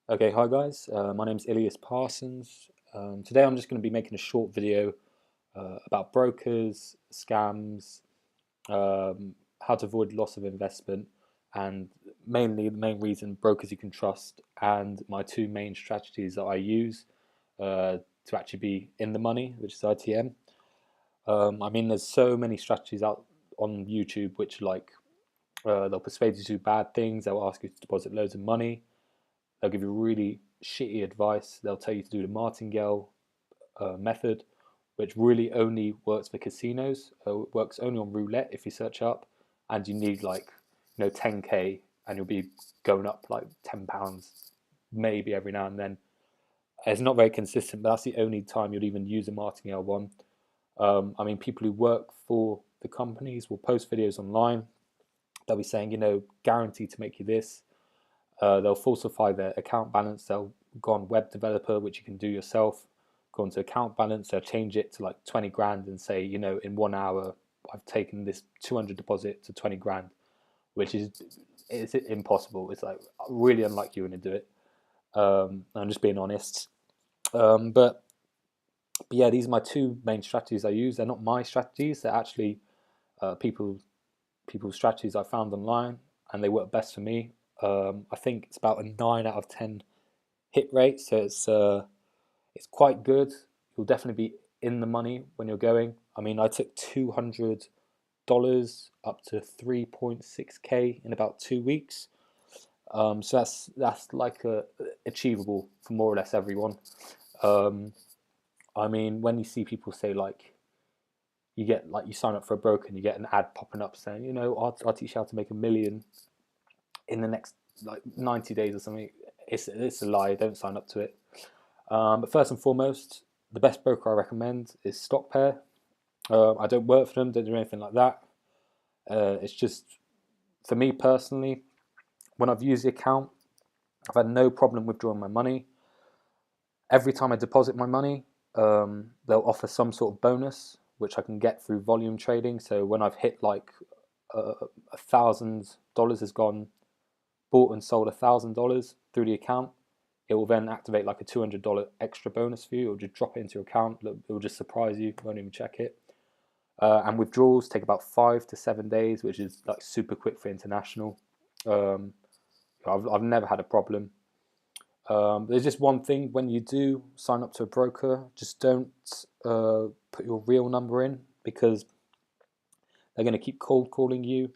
Okay, hi guys. My name's Ilias Parsons. Today I'm just going to be making a short video about brokers, scams, how to avoid loss of investment, and mainly the main reason brokers you can trust, and my two main strategies that I use to actually be in the money, which is ITM. There's so many strategies out on YouTube which they'll persuade you to do bad things, they'll ask you to deposit loads of money. They'll give you really shitty advice. They'll tell you to do the martingale method, which really only works for casinos. It works only on roulette if you search up, and you need 10k, and you'll be going up like £10 maybe every now and then. It's not very consistent, but that's the only time you'd even use a martingale one. People who work for the companies will post videos online. They'll be saying, guaranteed to make you this. They'll falsify their account balance. They'll go on web developer, which you can do yourself. Go onto account balance. They'll change it to like 20 grand and say, in 1 hour, I've taken this 200 deposit to 20 grand, which is impossible. It's like really unlike you when to do it. I'm just being honest. But yeah, these are my two main strategies I use. They're not my strategies. They're actually people's strategies I found online, and they work best for me. I think it's about a 9 out of 10 hit rate, so it's quite good. You'll definitely be in the money when you're going. I took $200 up to 3.6k in about 2 weeks. So that's achievable for more or less everyone. Um, when you see people say you sign up for a broker and you get an ad popping up saying, I'll teach you how to make 1 million in the next 90 days or something. It's a lie. Don't sign up to it. But first and foremost, the best broker I recommend is StockPair. I don't work for them, don't do anything like that. It's just, for me personally, when I've used the account, I've had no problem withdrawing my money. Every time I deposit my money, they'll offer some sort of bonus, which I can get through volume trading. So when I've hit $1,000 has gone, bought and sold $1,000 through the account, it will then activate like a $200 extra bonus for you. It'll just drop it into your account. It will just surprise you. You won't even check it. And withdrawals take about 5 to 7 days, which is like super quick for international. Um, I've never had a problem. There's just one thing: when you do sign up to a broker, just don't put your real number in, because they're going to keep cold calling you.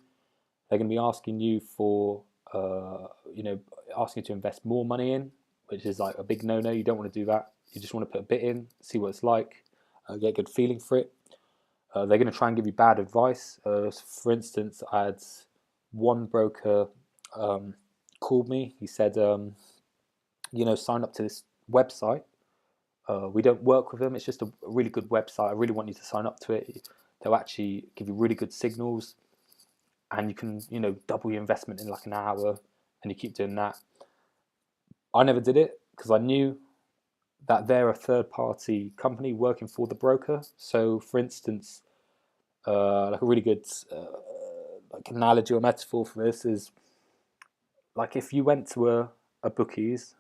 They're going to be asking you for, asking you to invest more money in, which is like a big no-no. You don't want to do that. You just want to put a bit in, see what it's like, get a good feeling for it. They're going to try and give you bad advice. For instance, I had one broker called me. He said, sign up to this website. We don't work with them. It's just a really good website. I really want you to sign up to it. They'll actually give you really good signals, and you can, double your investment in like an hour, and you keep doing that. I never did it because I knew that they're a third-party company working for the broker. So, for instance, like a really good analogy or metaphor for this is like if you went to a bookies,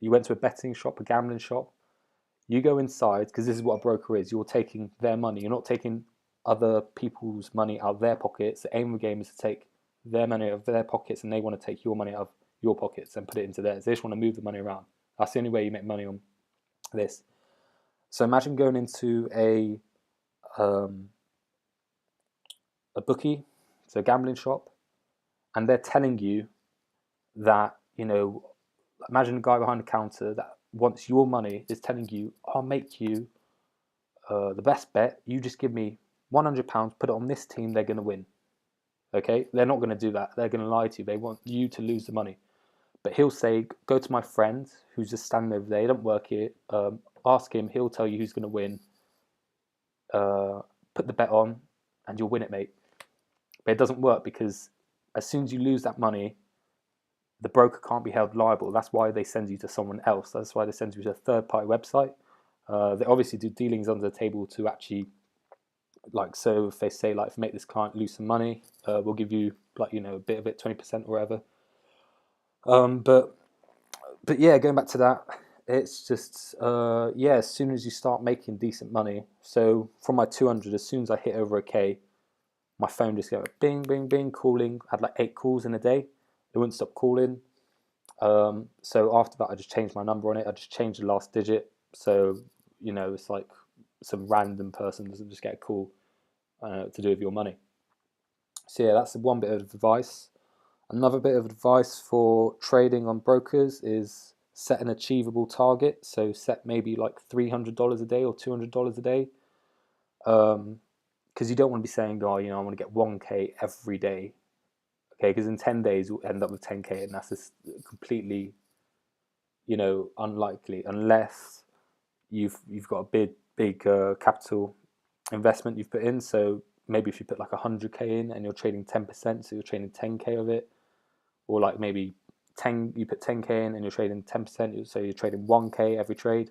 you went to a betting shop, a gambling shop, you go inside, because this is what a broker is. You're taking their money. You're not taking other people's money out of their pockets. The aim of the game is to take their money out of their pockets, and they want to take your money out of your pockets and put it into theirs. They just want to move the money around. That's the only way you make money on this. So imagine going into um, a bookie, so a gambling shop, and they're telling you that, imagine a guy behind the counter that wants your money is telling you, I'll make you the best bet. You just give me £100, put it on this team, they're going to win. Okay, they're not going to do that. They're going to lie to you. They want you to lose the money. But he'll say, go to my friend who's just standing over there. He don't work here. Ask him. He'll tell you who's going to win. Put the bet on, and you'll win it, mate. But it doesn't work, because as soon as you lose that money, the broker can't be held liable. That's why they send you to someone else. That's why they send you to a third-party website. They obviously do dealings under the table to actually, so if they say, if you make this client lose some money, we'll give you a bit of it, 20% or whatever. But But yeah, going back to that, it's just yeah. As soon as you start making decent money, so from my 200, as soon as I hit over a K, my phone just go bing, bing, bing, calling. I had like 8 calls in a day. It wouldn't stop calling. So after that, I just changed my number on it. I just changed the last digit. So, it's like some random person doesn't just get a call to do with your money. So yeah, that's one bit of advice. Another bit of advice for trading on brokers is set an achievable target. So set maybe like $300 a day or $200 a day. Because you don't want to be saying, oh, I want to get 1K every day. Okay, because in 10 days you'll end up with 10K, and that's just completely, unlikely unless you've got a big capital investment you've put in. So maybe if you put like 100K in and you're trading 10%, so you're trading 10K of it, or like maybe you put 10K in and you're trading 10%, so you're trading 1K every trade.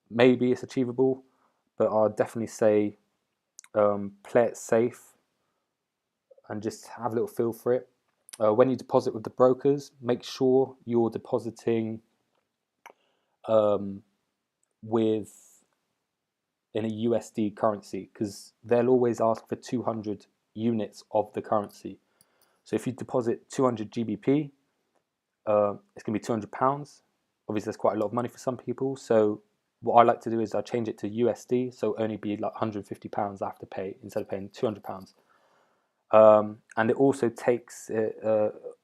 Maybe it's achievable, but I'd definitely say play it safe and just have a little feel for it. When you deposit with the brokers, make sure you're depositing with in a USD currency, because they'll always ask for 200 units of the currency. So if you deposit 200 GBP, it's going to be £200. Obviously, that's quite a lot of money for some people. So what I like to do is I change it to USD, so only be like £150 I have to pay instead of paying £200. And it also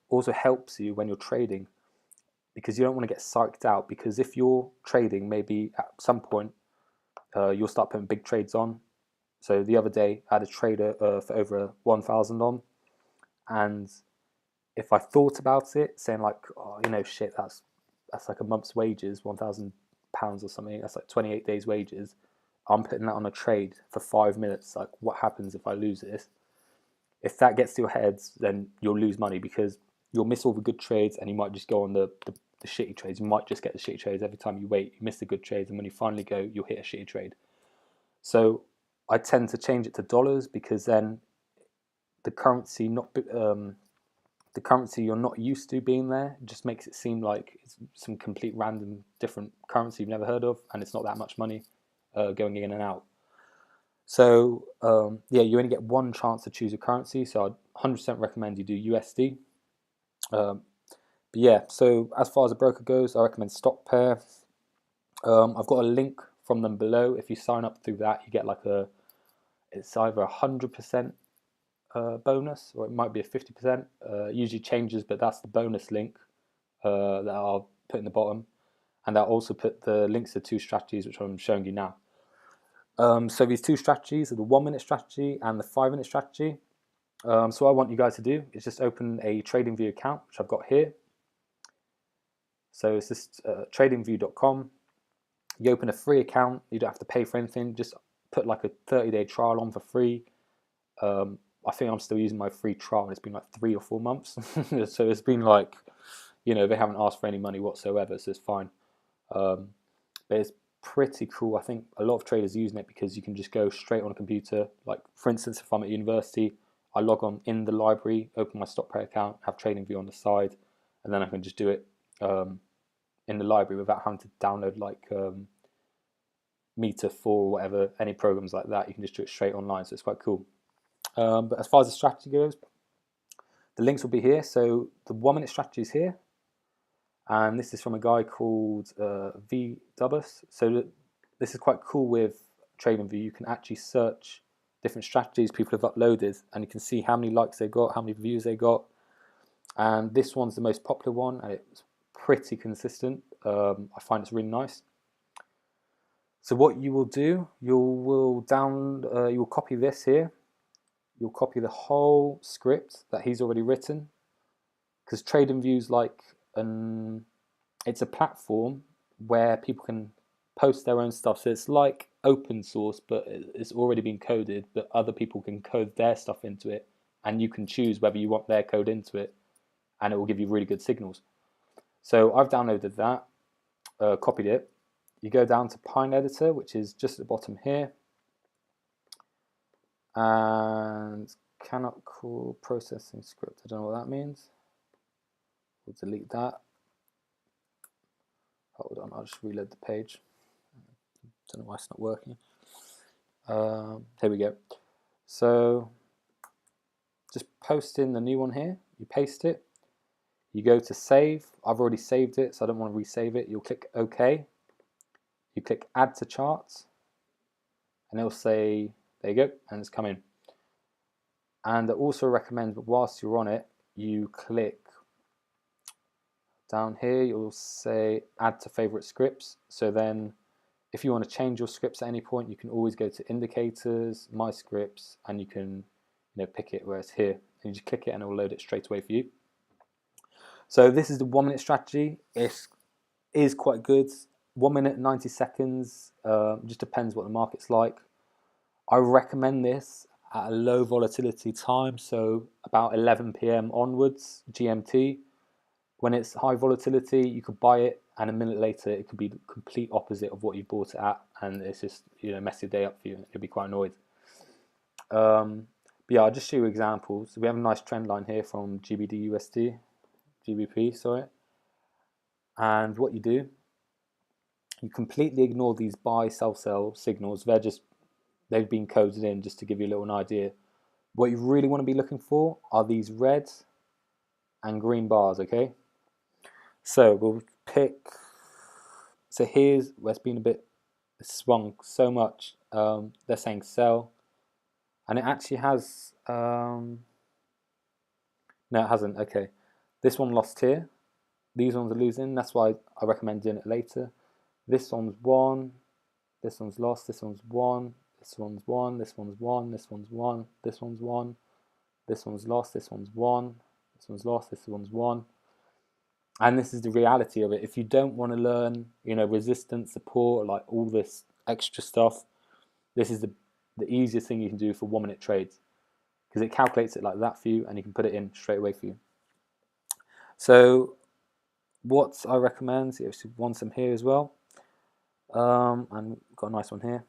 also helps you when you're trading, because you don't want to get psyched out. Because if you're trading, maybe at some point you'll start putting big trades on. So the other day I had a trader for over 1,000 on, and if I thought about it, saying like, oh, shit, that's like a month's wages, £1,000 or something. That's like 28 days' wages. I'm putting that on a trade for 5 minutes. Like, what happens if I lose this? If that gets to your heads, then you'll lose money, because you'll miss all the good trades and you might just go on the shitty trades. You might just get the shitty trades every time you wait. You miss the good trades, and when you finally go, you'll hit a shitty trade. So I tend to change it to dollars, because then the currency the currency you're not used to being there just makes it seem like it's some complete random different currency you've never heard of, and it's not that much money going in and out. So yeah, you only get one chance to choose a currency, so I'd 100% recommend you do USD. But yeah, so as far as a broker goes, I recommend StockPair. I've got a link from them below. If you sign up through that, you get like it's either 100% bonus, or it might be a 50%. Usually changes, but that's the bonus link that I'll put in the bottom, and I'll also put the links to 2 strategies which I'm showing you now. So these 2 strategies are the 1-minute strategy and the 5-minute strategy. So what I want you guys to do is just open a TradingView account, which I've got here. So it's just tradingview.com. You open a free account. You don't have to pay for anything. Just put like a 30-day trial on for free. I think I'm still using my free trial, and it's been like 3 or 4 months. So it's been like, they haven't asked for any money whatsoever, so it's fine. But it's pretty cool. I think a lot of traders using it because you can just go straight on a computer. Like, for instance, if I'm at university, I log on in the library, open my StockPair account, have TradingView on the side, and then I can just do it in the library without having to download like Meter 4 or whatever, any programs like that. You can just do it straight online, so it's quite cool. But as far as the strategy goes, the links will be here. So the 1-minute strategy is here, and this is from a guy called V Dubus. So this is quite cool with TradingView. You can actually search different strategies people have uploaded, and you can see how many likes they got, how many views they got. And this one's the most popular one, and it's pretty consistent. I find it's really nice. So what you will do, you will copy this here. You'll copy the whole script that he's already written, because TradingView's like it's a platform where people can post their own stuff. So it's like open source, but it's already been coded, but other people can code their stuff into it, and you can choose whether you want their code into it, and it will give you really good signals. So I've downloaded that, copied it. You go down to Pine Editor, which is just at the bottom here, and cannot call processing script. I don't know what that means. We'll delete that. Hold on, I'll just reload the page. Don't know why it's not working. Here we go. So just post in the new one here. You paste it. You go to save. I've already saved it, so I don't want to resave it. You'll click OK. You click Add to Charts, and it'll say, there you go, and it's come in. And I also recommend that whilst you're on it, you click down here. You'll say Add to Favorite Scripts. So then, if you want to change your scripts at any point, you can always go to Indicators, My Scripts, and you can pick it where it's here. And you just click it, and it will load it straight away for you. So this is the 1 minute strategy. It is quite good. 1 minute, 90 seconds. Just depends what the market's like. I recommend this at a low volatility time, so about 11 PM onwards, GMT. When it's high volatility, you could buy it, and a minute later, it could be the complete opposite of what you bought it at, and it's just mess your day up for you. You'll be quite annoyed. But yeah, I'll just show you examples. We have a nice trend line here from GBP, sorry. And what you do, you completely ignore these buy, sell signals. They've been coded in just to give you a little idea. What you really want to be looking for are these red and green bars, okay? So we'll pick, so here's where it's been a bit swung so much. They're saying sell, and it actually has, no it hasn't, okay. This one lost here. These ones are losing, that's why I recommend doing it later. This one's won, this one's lost, this one's won, this one's won, this one's won, this one's won, this one's won, this one's lost, this one's won, this one's lost, this one's won. And this is the reality of it. If you don't want to learn, resistance, support, like all this extra stuff, this is the easiest thing you can do for 1 minute trades, because it calculates it like that for you, and you can put it in straight away for you. So what I recommend, you want some here as well, and got a nice one here,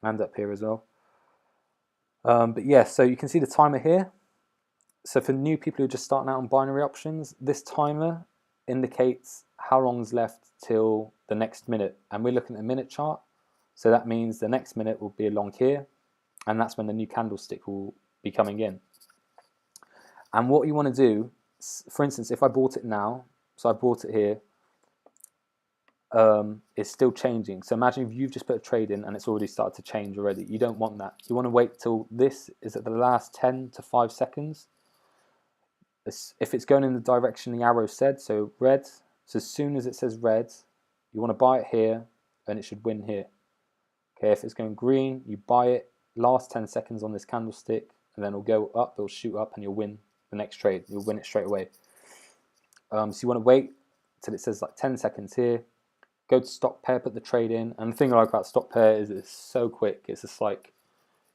and up here as well. But yeah, so you can see the timer here. So for new people who are just starting out on binary options, this timer indicates how long's left till the next minute, and we're looking at a minute chart, so that means the next minute will be along here, and that's when the new candlestick will be coming in. And what you want to do, for instance, if I bought it now, so I bought it here, it's still changing. So imagine if you've just put a trade in and it's already started to change already. You don't want that. You want to wait till this is at the last 10 to 5 seconds. If it's going in the direction the arrow said, so red, so as soon as it says red, you want to buy it here, and it should win here. Okay, if it's going green, you buy it last 10 seconds on this candlestick, and then it'll go up, it'll shoot up, and you'll win the next trade. You'll win it straight away. So you want to wait till it says like 10 seconds here, go to stock pair, put the trade in, and the thing I like about stock pair is it's so quick. It's just like,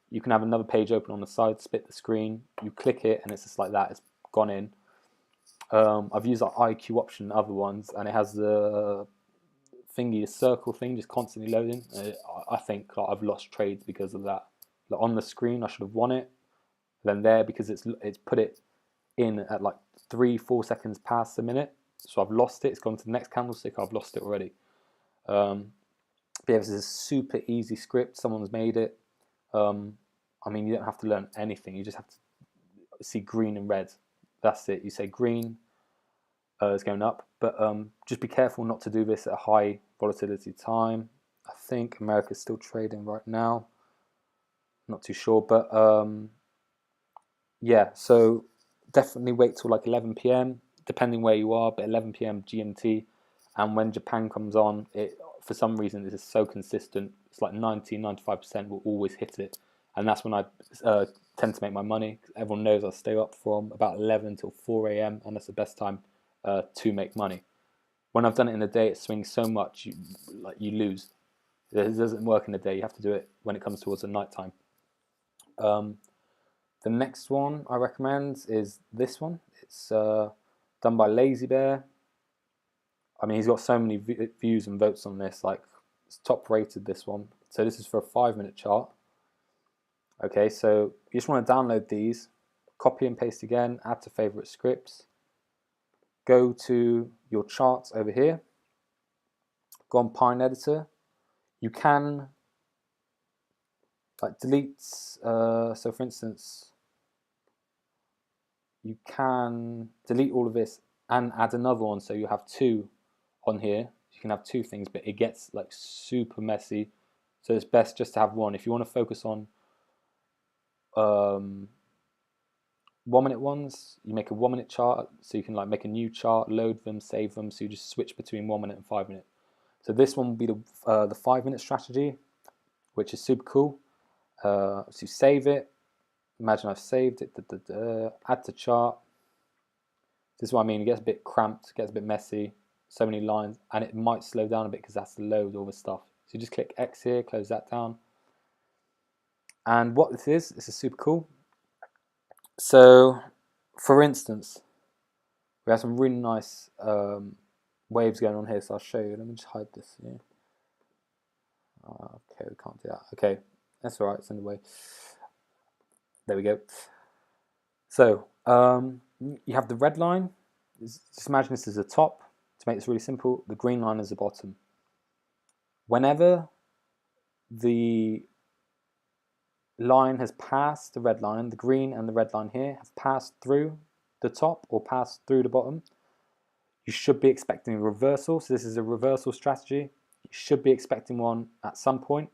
you can have another page open on the side, split the screen, you click it, and it's just like that, it's gone in. I've used like IQ option and other ones, and it has the thingy, the circle thing, just constantly loading. I think like, I've lost trades because of that. Like, on the screen, I should have won it. Then there, because it's put it in at like 3-4 seconds past the minute, so I've lost it. It's gone to the next candlestick. I've lost it already. But yeah, this is a super easy script. Someone's made it. I mean, you don't have to learn anything. You just have to see green and red. That's it. You say green, it's going up, but just be careful not to do this at a high volatility time. I think America's still trading right now. Not too sure, but yeah, so definitely wait till like 11 PM, depending where you are, but 11 PM GMT. And when Japan comes on, it for some reason it is so consistent. It's like 90-95% will always hit it, and that's when I tend to make my money. Everyone knows I stay up from about 11 till 4 AM, and that's the best time to make money. When I've done it in the day, it swings so much you lose. It doesn't work in the day. You have to do it when it comes towards the night time. The next one I recommend is this one. It's done by Lazy Bear. I mean, he's got so many views and votes on this. Like, it's top rated, this one. So this is for a 5-minute chart. Okay, so you just want to download these, copy and paste again, add to favorite scripts, go to your charts over here, go on Pine Editor, you can like delete, so for instance, you can delete all of this and add another one, so you have two on here. You can have two things, but it gets like super messy, so it's best just to have one. If you want to focus on 1 minute ones, you make a 1 minute chart, so you can like make a new chart, load them, save them, so you just switch between 1 minute and 5 minute. So this one will be the 5 minute strategy, which is super cool. So you save it. Imagine I've saved it. Add to chart. This is what I mean. It gets a bit cramped, gets a bit messy, so many lines, and it might slow down a bit because that's to load all the stuff. So you just click X here, close that down. And what this is super cool. So, for instance, we have some really nice waves going on here, so I'll show you. Let me just hide this here. Okay, we can't do that. Okay, that's all right, it's in the way. There we go. So, you have the red line. Just imagine this is the top. To make this really simple, the green line is the bottom. Whenever the line has passed the red line, the green and the red line here have passed through the top or passed through the bottom, you should be expecting a reversal. So this is a reversal strategy. You should be expecting one at some point.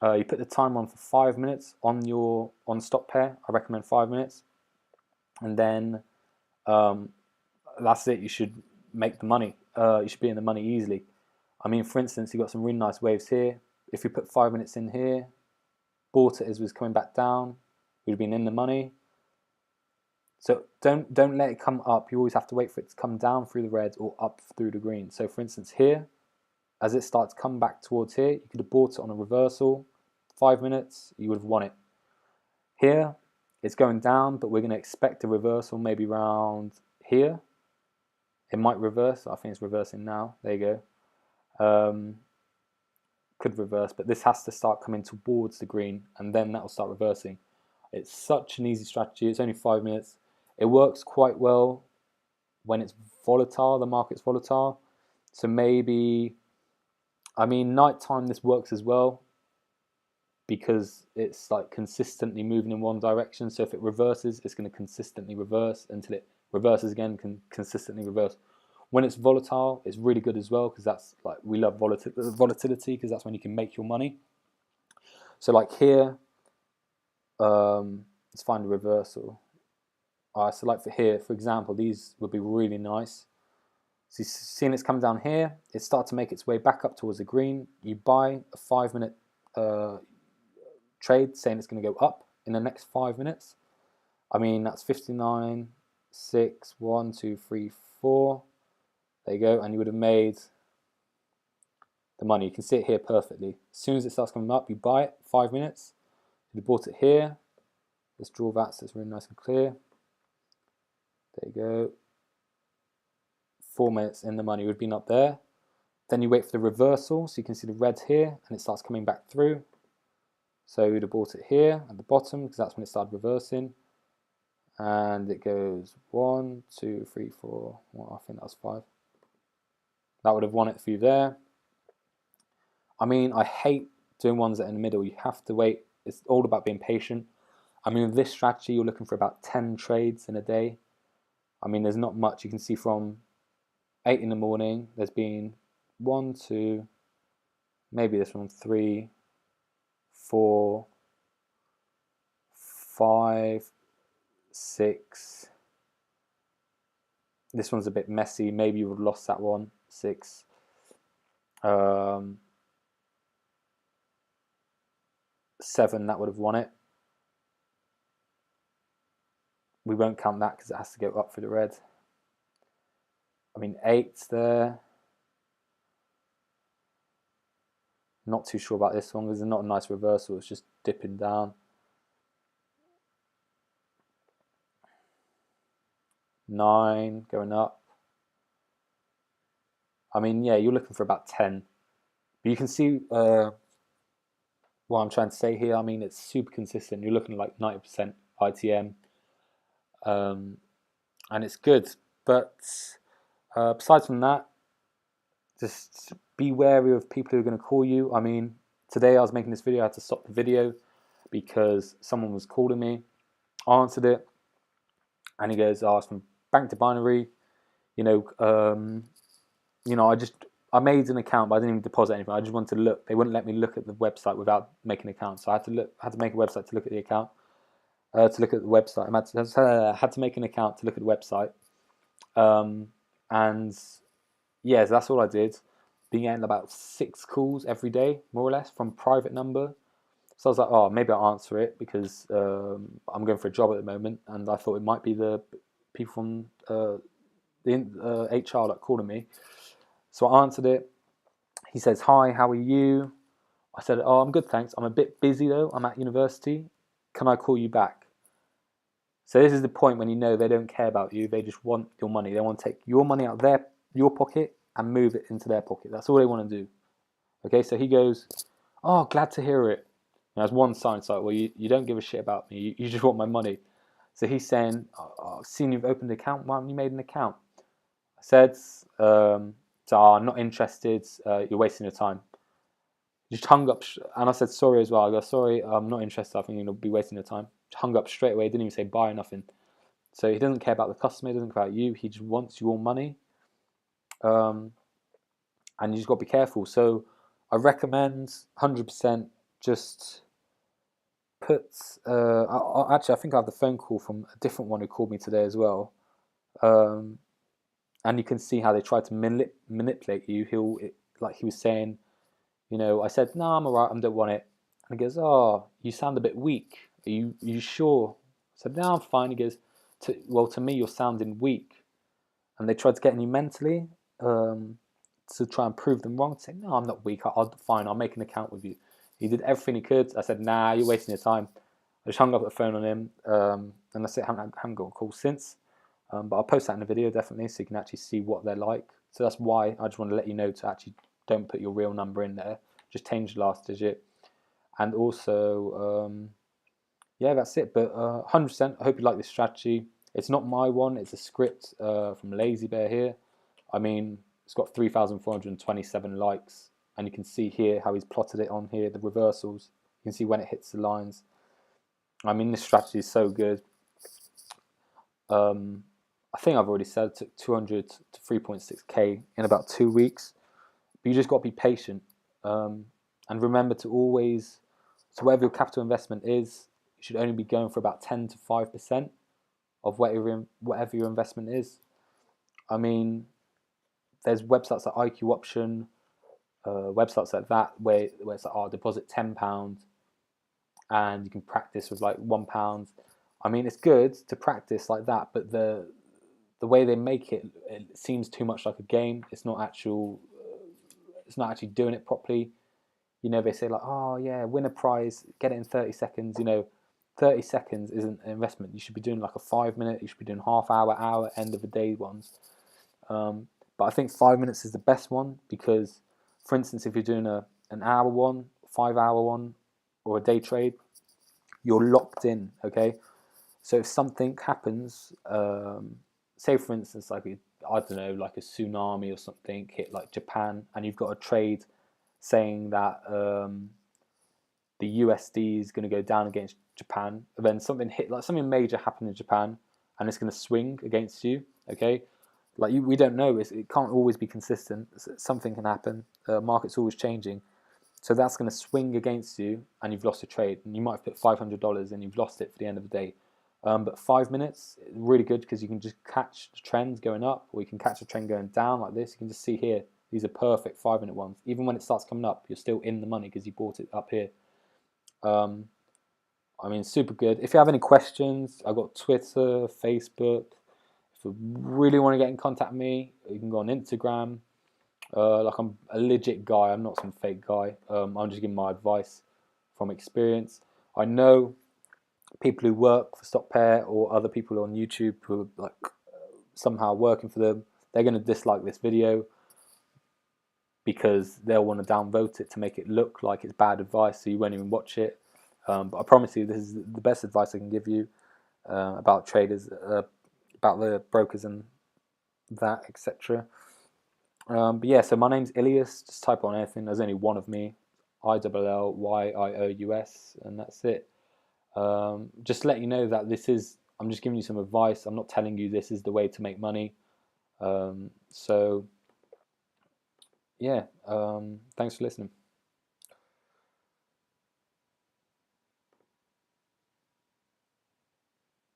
You put the time on for 5 minutes on your stop pair. I recommend 5 minutes, and then that's it. You should make the money. You should be in the money easily. I mean, for instance, you've got some really nice waves here. If you put 5 minutes in here, bought it as it was coming back down, you'd have been in the money. So don't let it come up. You always have to wait for it to come down through the red or up through the green. So for instance here, as it starts to come back towards here, you could have bought it on a reversal. 5 minutes, you would have won it. Here, it's going down, but we're going to expect a reversal maybe around here. It might reverse. I think it's reversing now. There you go. Could reverse, but this has to start coming towards the green, and then that will start reversing. It's such an easy strategy. It's only 5 minutes. It works quite well when it's volatile, the market's volatile. So maybe, I mean, nighttime this works as well because it's like consistently moving in one direction. So if it reverses, it's going to consistently reverse until it reverses again, can consistently reverse. When it's volatile, it's really good as well because that's like, we love volatility because that's when you can make your money. So like here, let's find a reversal. So like for here, for example, these would be really nice. So you've seen it's come down here. It starts to make its way back up towards the green. You buy a 5 minute trade saying it's going to go up in the next 5 minutes. I mean, that's 59, 6, 1, 2, 3, 4. There you go. And you would have made the money. You can see it here perfectly. As soon as it starts coming up, you buy it, 5 minutes. You bought it here. Let's draw that so it's really nice and clear. There you go. 4 minutes in the money would have been up there. Then you wait for the reversal, so you can see the red here, and it starts coming back through. So you'd have bought it here at the bottom, because that's when it started reversing. And it goes 1, 2, 3, 4. Well, I think that was 5. That would have won it for you there. I mean, I hate doing ones that are in the middle. You have to wait. It's all about being patient. I mean, with this strategy, you're looking for about 10 trades in a day. I mean, there's not much. You can see from 8 in the morning, there's been 1, 2, maybe this one, 3, 4, 5, 6. This one's a bit messy. Maybe you would have lost that one. 6. 7, that would have won it. We won't count that because it has to go up for the red. I mean, 8's there. Not too sure about this one because it's not a nice reversal. It's just dipping down. 9 going up. I mean, yeah, you're looking for about 10. But you can see what I'm trying to say here. I mean, it's super consistent. You're looking at like 90% ITM. And it's good. But besides from that, just be wary of people who are going to call you. I mean, today I was making this video, I had to stop the video because someone was calling me. I answered it, and he goes, "Oh, it's from Bank to Binary. You know, I made an account, but I didn't even deposit anything. I just wanted to look. They wouldn't let me look at the website without making an account, so I had to make a website to look at the account, to look at the website. I had to make an account to look at the website, and yeah, so that's all I did. Been getting about 6 calls every day, more or less, from private number. So I was like, oh, maybe I'll answer it because I'm going for a job at the moment, and I thought it might be the people from the HR like calling me. So I answered it. He says, "Hi, how are you?" I said, "Oh, I'm good, thanks. I'm a bit busy though. I'm at university. Can I call you back?" So this is the point when you know they don't care about you. They just want your money. They want to take your money out of your pocket and move it into their pocket. That's all they want to do. Okay, so he goes, "Oh, glad to hear it." And there's one sign, it's like, well, you don't give a shit about me. You just want my money. So he's saying, oh, "I've seen you've opened an account. Why haven't you made an account?" I said, so I'm not interested. You're wasting your time. Just hung up, and I said sorry as well. I go, "Sorry, I'm not interested. I think you'll be wasting your time." Just hung up straight away. Didn't even say bye or nothing. So he doesn't care about the customer. He doesn't care about you. He just wants your money. And you just got to be careful. So I recommend 100% just put. Actually, I think I have the phone call from a different one who called me today as well. And you can see how they try to manipulate you. Like he was saying, you know, I said, "No, I'm alright. I don't want it." And he goes, "Oh, you sound a bit weak. Are you sure?" I said, "No, I'm fine." He goes, "Well, to me, you're sounding weak." And they tried to get you mentally to try and prove them wrong. Say, "No, I'm not weak. Fine. I'll make an account with you." He did everything he could. I said, "Nah, you're wasting your time." I just hung up the phone on him, and that's it. I haven't got a call since. But I'll post that in the video definitely, so you can actually see what they're like. So that's why I just want to let you know to actually don't put your real number in there. Just change the last digit. And also, yeah, that's it. But 100%, I hope you like this strategy. It's not my one. It's a script from Lazy Bear here. I mean, it's got 3,427 likes. And you can see here how he's plotted it on here, the reversals. You can see when it hits the lines. I mean, this strategy is so good. I think I've already said it took 200 to 3.6k in about 2 weeks. But you just got to be patient. And remember to always, so whatever your capital investment is, you should only be going for about 10 to 5% of whatever your investment is. I mean, there's websites like IQ Option, websites like that where it's like, oh, deposit £10 and you can practice with like £1. I mean, it's good to practice like that, but the way they make it seems too much like a game. It's not actually doing it properly. You know, they say like, "Oh yeah, win a prize, get it in 30 seconds." You know, 30 seconds isn't an investment. You should be doing like a 5 minute. You should be doing half hour, end of the day ones. But I think 5 minutes is the best one because, for instance, if you're doing an hour one, 5 hour one, or a day trade, you're locked in. Okay, so if something happens, say for instance, like I don't know, like a tsunami or something hit like Japan, and you've got a trade saying that the USD is going to go down against Japan, and then something major happened in Japan, and it's going to swing against you. Okay, like we don't know. It can't always be consistent. Something can happen. Market's always changing. So that's going to swing against you, and you've lost a trade. And you might have put $500, and you've lost it for the end of the day. But 5 minutes, really good because you can just catch the trend going up, or you can catch the trend going down like this. You can just see here, these are perfect 5 minute ones. Even when it starts coming up, you're still in the money because you bought it up here. I mean, super good. If you have any questions, I've got Twitter, Facebook. If you really want to get in contact with me, you can go on Instagram. Like I'm a legit guy. I'm not some fake guy. I'm just giving my advice from experience. I know people who work for StockPair or other people on YouTube who are like somehow working for them. They're going to dislike this video because they'll want to downvote it to make it look like it's bad advice, so you won't even watch it. But I promise you, this is the best advice I can give you about traders, about the brokers and that, etc. But yeah, so my name's Ilias. Just type on anything. There's only one of me, ILLYIOUS, and that's it. Just to let you know that this is. I'm just giving you some advice. I'm not telling you this is the way to make money. So yeah, thanks for listening.